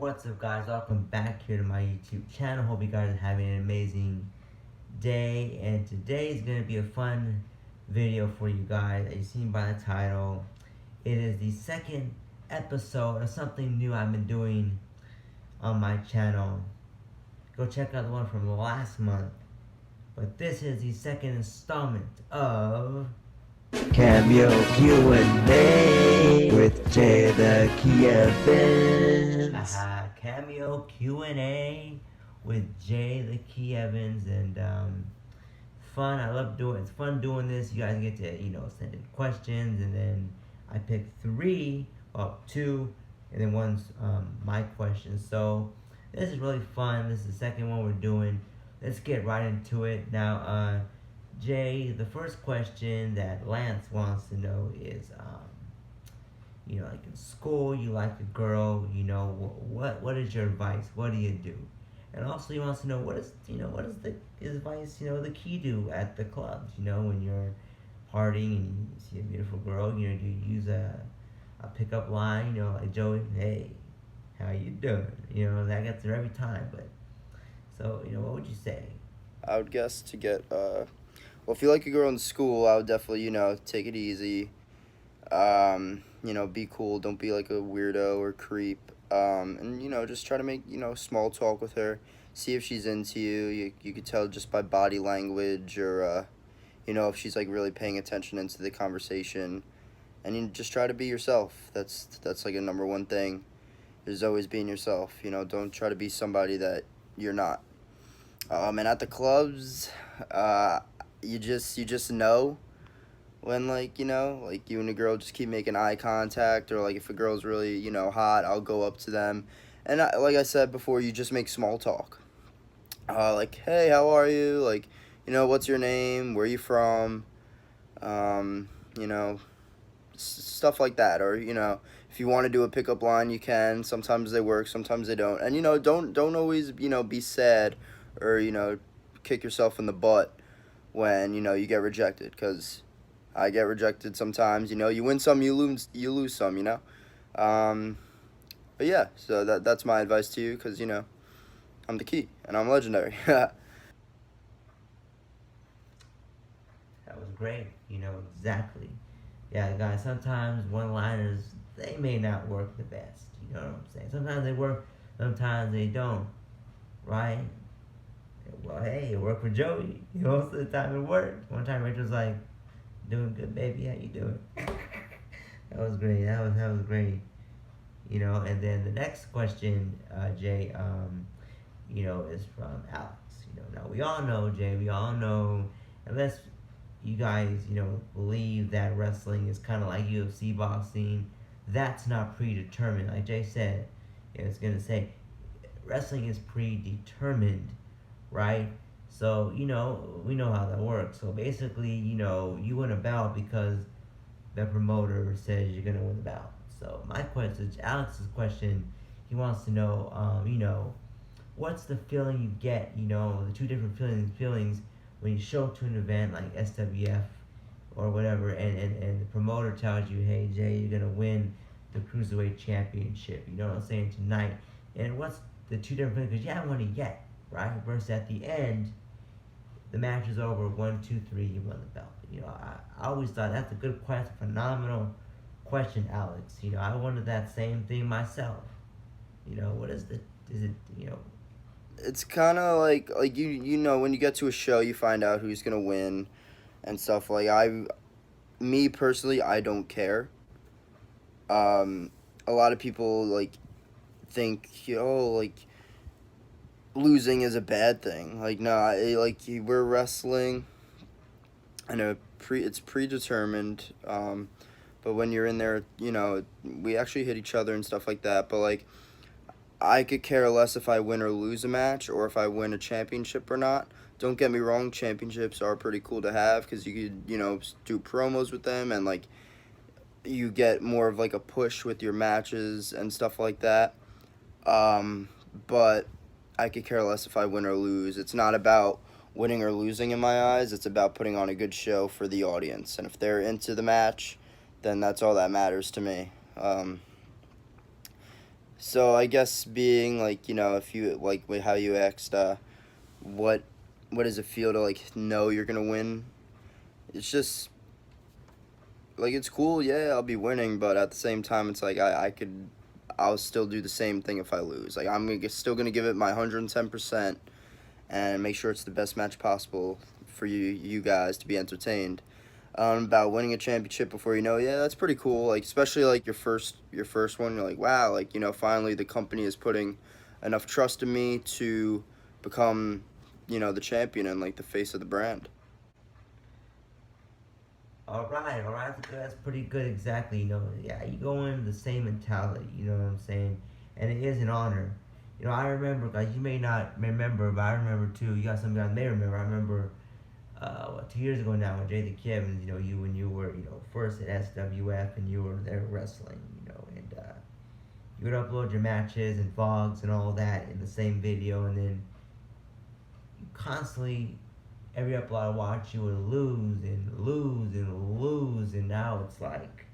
What's up, guys? Welcome back here to my YouTube channel. Hope you guys are having an amazing day. And today is going to be a fun video for you guys. As you've seen by the title, it is the second episode of something new I've been doing on my channel. Go check out the one from last month. But this is the second installment of Cameo Q&A with Jay the Key Evans. Cameo Q&A with Jay the Key Evans, and fun. I love doing. It's fun doing this. You guys get to send in questions, and then I pick two, and then one's my question. So this is really fun. This is the second one we're doing. Let's get right into it now. Jay, the first question that Lance wants to know is, like in school, you like a girl, what is your advice? What do you do? And also he wants to know what is the advice, the key do at the clubs, when you're partying and you see a beautiful girl, do you use a pickup line, like Joey, hey, how you doing? That gets there every time, but, so, what would you say? I would guess to get, well, if you like a girl in school, I would definitely, take it easy. Be cool. Don't be like a weirdo or creep. And, just try to make, small talk with her. See if she's into you. You could tell just by body language or, if she's, like, really paying attention into the conversation. And you just try to be yourself. That's like, a number one thing, is always being yourself. Don't try to be somebody that you're not. And at the clubs, you just know when, like you and a girl just keep making eye contact, or like if a girl's really hot, I'll go up to them, and like I said before, you just make small talk, like, hey, how are you, like, what's your name, where are you from, stuff like that. Or if you want to do a pickup line, you can. Sometimes they work, sometimes they don't. And don't always be sad or kick yourself in the butt when you get rejected, because I get rejected sometimes. You win some, you lose some. But yeah, so that's my advice to you, because I'm the key and I'm legendary. That was great, exactly. Yeah, guys, sometimes one-liners, they may not work the best, you know what I'm saying? Sometimes they work, sometimes they don't, right? Well, hey, it worked for Joey. Most of the time it worked. One time Rachel's like, doing good, baby, how you doing? That was great, that was great. And then the next question, Jay, is from Alex. Now we all know, Jay, unless you guys, believe that wrestling is kind of like UFC boxing, that's not predetermined. Like Jay said, it's going to say wrestling is predetermined, right? So, we know how that works. So basically, you win a bout because the promoter says you're going to win the bout. So my question, Alex's question, he wants to know, what's the feeling you get, the two different feelings when you show up to an event like SWF or whatever, and the promoter tells you, hey, Jay, you're going to win the Cruiserweight Championship, you know what I'm saying, tonight. And what's the two different feelings? Because you haven't won it yet, right? Versus at the end, the match is over, 1, 2, 3, you won the belt. I always thought that's a good question, phenomenal question, Alex. I wanted that same thing myself. What is it, It's kind of like when you get to a show, you find out who's gonna win and stuff. Like, me personally, I don't care. A lot of people like think like losing is a bad thing. Like, no, we're wrestling, and it's predetermined. But when you're in there, we actually hit each other and stuff like that. But like, I could care less if I win or lose a match, or if I win a championship or not. Don't get me wrong, championships are pretty cool to have, because you could, do promos with them, and like, you get more of like a push with your matches and stuff like that. But I could care less if I win or lose. It's not about winning or losing in my eyes. It's about putting on a good show for the audience. And if they're into the match, then that's all that matters to me. So I guess being like, if you like how you asked, what what does it feel to like know you're gonna win? It's just like it's cool, yeah, I'll be winning, but at the same time, it's like I'll still do the same thing if I lose. Like still gonna give it my 110% and make sure it's the best match possible for you guys to be entertained. About winning a championship before yeah, that's pretty cool. Like especially like your first one, you're like, wow, like finally the company is putting enough trust in me to become the champion and like the face of the brand. All right, that's pretty good. Exactly, yeah, you go in the same mentality. You know what I'm saying? And it is an honor. I remember, guys. You may not remember, but I remember too. You got some guys may remember. I remember, 2 years ago now, with Jay the Kevins. You when you were, first at SWF and you were there wrestling. And you would upload your matches and vlogs and all that in the same video, and then you constantly every upload I watch, you would lose and lose and lose, and now it's like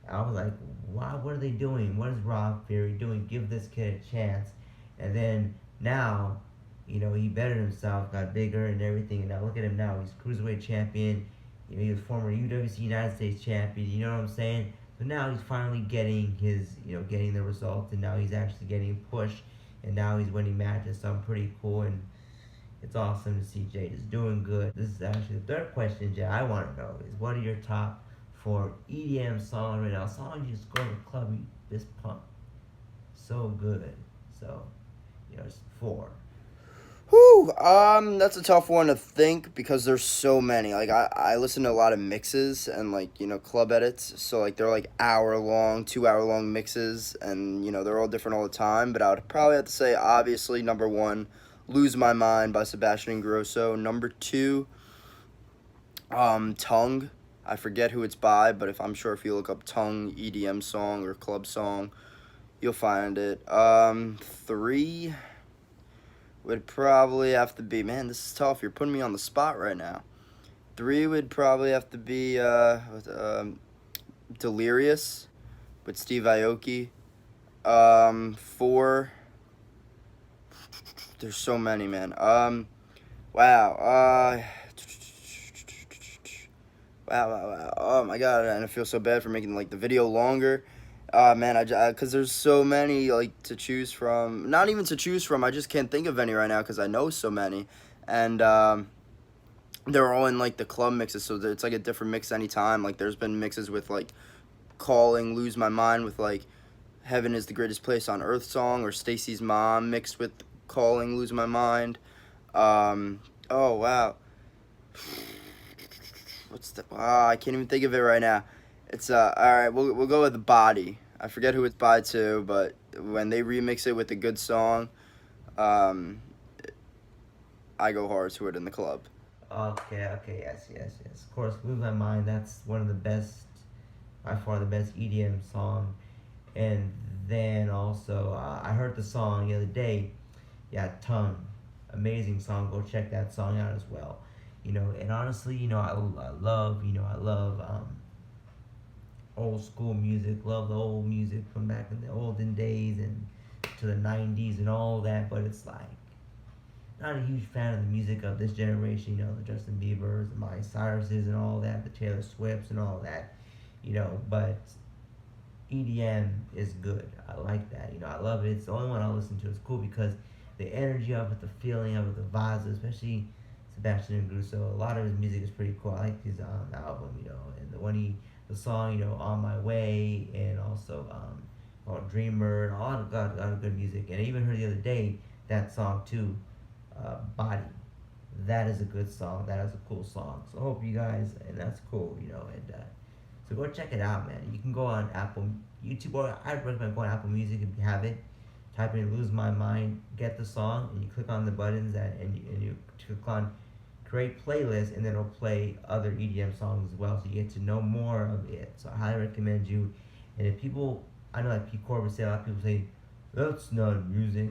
I was like, why? What are they doing? What is Rob Fury doing? Give this kid a chance. And then now, he bettered himself, got bigger and everything, and now look at him now. He's cruiserweight champion. He was former UWC United States champion. You know what I'm saying? So now he's finally getting getting the results, and now he's actually getting pushed, and now he's winning matches. So I'm pretty cool, and it's awesome to see Jade is doing good. This is actually the third question, Jay, I want to know is what are your top four EDM songs right now? Songs you just go to the club, you fist pump. So good. So, it's four. Whew, that's a tough one to think because there's so many. Like I listen to a lot of mixes and like, club edits. So like they're like hour long, 2 hour long mixes and they're all different all the time. But I would probably have to say obviously number one, Lose My Mind by Sebastian Ingrosso. Number two, Tongue. I forget who it's by, but I'm sure if you look up Tongue EDM song or club song, you'll find it. Three would probably have to be, man, this is tough. You're putting me on the spot right now. Three would probably have to be Delirious with Steve Aoki. Four, there's so many, man. Wow. Wow. Oh my god, and I feel so bad for making like the video longer. Man, because there's so many like to choose from. Not even to choose from. I just can't think of any right now because I know so many, and they're all in like the club mixes. So it's like a different mix anytime. Like there's been mixes with like Calling, Lose My Mind with like Heaven is the Greatest Place on Earth song, or Stacy's Mom mixed with Calling, Lose My Mind. Oh wow. What's the? I can't even think of it right now. It's all right. We'll go with the Body. I forget who it's by too, but when they remix it with a good song, um, I go hard to it in the club. Okay, yes. Of course, Lose My Mind, that's one of the best, by far the best EDM song. And then also, I heard the song the other day. Yeah, Tongue. Amazing song. Go check that song out as well. And honestly, I love old school music. Love the old music from back in the olden days and to the 90s and all that. But it's like, not a huge fan of the music of this generation, the Justin Biebers, the Miley Cyruses and all that, the Taylor Swifts and all that, but EDM is good. I like that. I love it. It's the only one I listen to. It's cool because the energy of it, the feeling of it, the vibes, especially Sebastian Ingrosso. A lot of his music is pretty cool. I like his album, and the song, On My Way, and also called Dreamer, and a lot of good music. And I even heard the other day that song too, Body. That is a good song. That is a cool song. So I hope you guys, and that's cool, and so go check it out, man. You can go on Apple, YouTube, or I'd recommend going to Apple Music if you have it. Type in Lose My Mind, get the song, and you click on the buttons and you click on create playlist, and then it'll play other EDM songs as well, so you get to know more of it. So I highly recommend you. And if people, I know like P. Corbett say, a lot of people say, that's not music.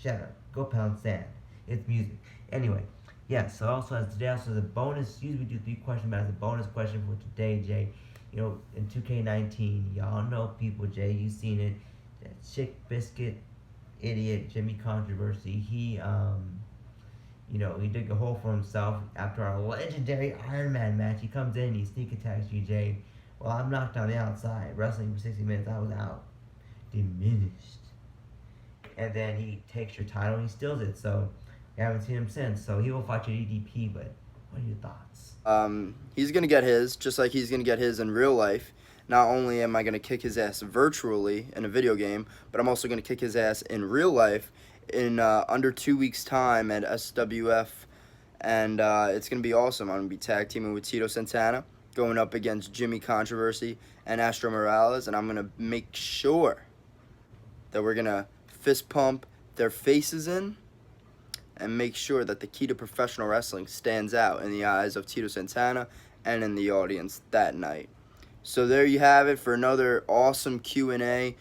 Shut up. Go pound sand. It's music. Anyway, yeah, so also as today, also as a bonus, usually we do 3 questions, but as a bonus question for today, Jay, in 2K19, y'all know people, Jay, you seen it. that chick biscuit idiot Jimmy Controversy, he dug a hole for himself after our legendary Iron Man match. He comes in, he sneak attacks you, Jay. Well, I'm knocked on the outside. Wrestling for 60 minutes, I was out. Diminished. And then he takes your title and he steals it. So, we haven't seen him since. So, he will fight you at EDP, but what are your thoughts? He's going to get his, just like he's going to get his in real life. Not only am I going to kick his ass virtually in a video game, but I'm also going to kick his ass in real life in under 2 weeks' time at SWF. And it's going to be awesome. I'm going to be tag teaming with Tito Santana, going up against Jimmy Controversy and Astro Morales. And I'm going to make sure that we're going to fist pump their faces in and make sure that the key to professional wrestling stands out in the eyes of Tito Santana and in the audience that night. So there you have it for another awesome Q&A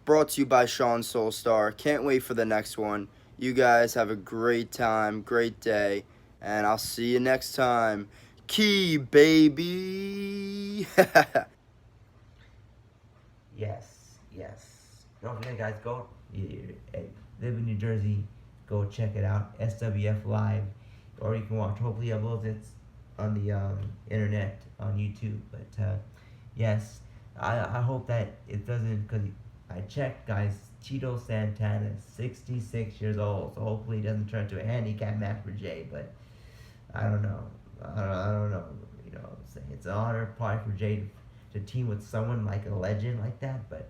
brought to you by Sean Soulstar. Can't wait for the next one. You guys have a great time, great day, and I'll see you next time. Key, baby! Yes. Don't forget, guys, go live in New Jersey. Go check it out, SWF Live, or you can watch. Hopefully, uploads it on the internet on YouTube. But yes, I hope that it doesn't, because I checked, guys. Tito Santana is 66 years old, so hopefully it doesn't turn into a handicap match for Jay. But I don't know. I don't know. It's an honor probably for Jay to team with someone like a legend like that. But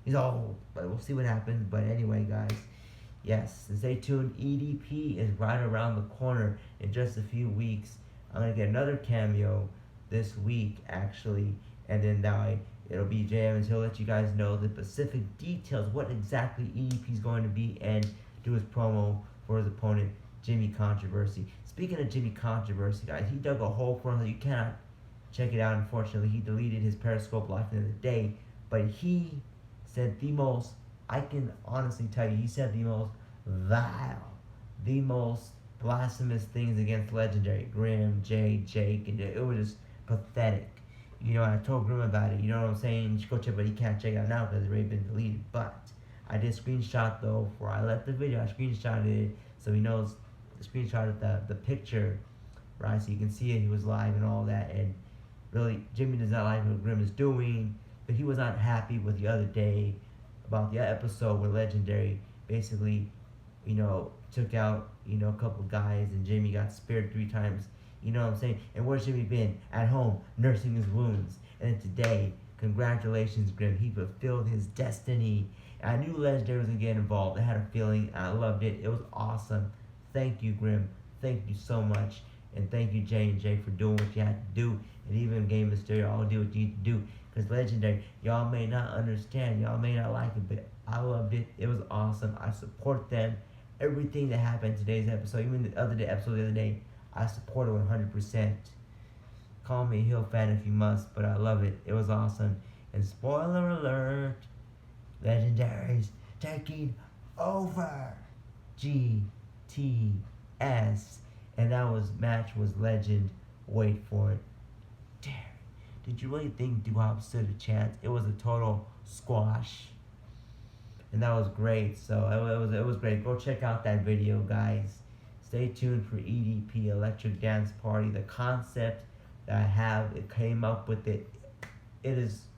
he's old. But we'll see what happens. But anyway, guys. Yes, stay tuned. EDP is right around the corner in just a few weeks. I'm going to get another cameo this week, actually. And then it'll be Jay Evans. He'll let you guys know the specific details, what exactly EDP is going to be, and do his promo for his opponent, Jimmy Controversy. Speaking of Jimmy Controversy, guys, he dug a hole for him that you cannot check it out. Unfortunately, he deleted his Periscope live in the day. But he said the most, I can honestly tell you, he said the most vile, the most blasphemous things against Legendary, Grim, Jay, Jake, and it was just pathetic. I told Grim about it, you know what I'm saying? You should go check it, but he can't check it out now because it's already been deleted. But I did screenshot, though, before I left the video. I screenshotted it so he knows, screenshotted the picture, right? So you can see it, he was live and all that. And really, Jimmy does not like what Grim is doing, but he was not happy with the other day about the episode where Legendary basically, took out, a couple guys, and Jimmy got speared 3 times. You know what I'm saying? And where's Jimmy been? At home, nursing his wounds. And then today, congratulations, Grim. He fulfilled his destiny. And I knew Legendary was going to get involved. I had a feeling. I loved it. It was awesome. Thank you, Grim. Thank you so much. And thank you, Jay and Jay, for doing what you had to do. And even Game Mysterio, I'll do what you need to do. Because Legendary, y'all may not understand. Y'all may not like it, but I loved it. It was awesome. I support them. Everything that happened in today's episode, even the episode the other day, I support it 100%. Call me a heel fan if you must, but I love it. It was awesome. And spoiler alert, Legendary's taking over GTS. And match was legend. Wait for it. Damn. Did you really think Duhop stood a chance? It was a total squash. And that was great. So it was great. Go check out that video, guys. Stay tuned for EDP, Electric Dance Party. The concept that I have, it came up with it. It is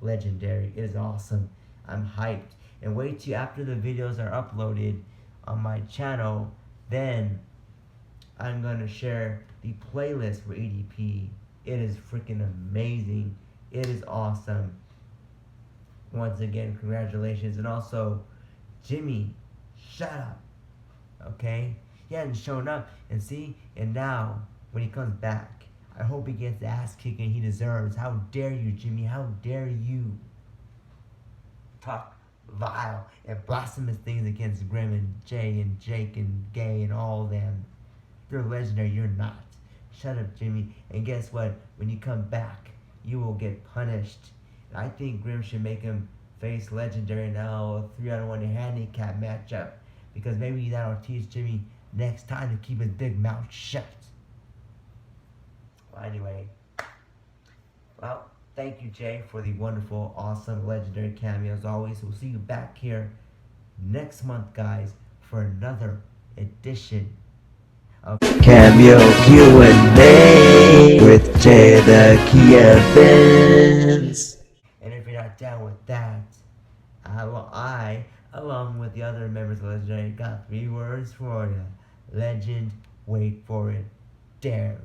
legendary. It is awesome. I'm hyped. And wait till after the videos are uploaded on my channel, then I'm going to share the playlist for EDP. It is freaking amazing. It is awesome. Once again, congratulations. And also, Jimmy, shut up. Okay? He hadn't shown up. And see? And now, when he comes back, I hope he gets the ass kicking he deserves. How dare you, Jimmy? How dare you talk vile and blasphemous things against Grim and Jay and Jake and Gay and all them. They're legendary. You're not. Shut up, Jimmy. And guess what? When you come back, you will get punished. I think Grim should make him face Legendary now, a 3-on-1 handicap matchup, because maybe that'll teach Jimmy next time to keep his big mouth shut. Well, anyway, Thank you, Jay, for the wonderful, awesome, legendary cameo as always. We'll see you back here next month, guys, for another edition of Cameo Q&A with Jay the Key Evans. And if you're not down with that, I, along with the other members of Legendary, got 3 words for you. Legend, wait for it, dairy.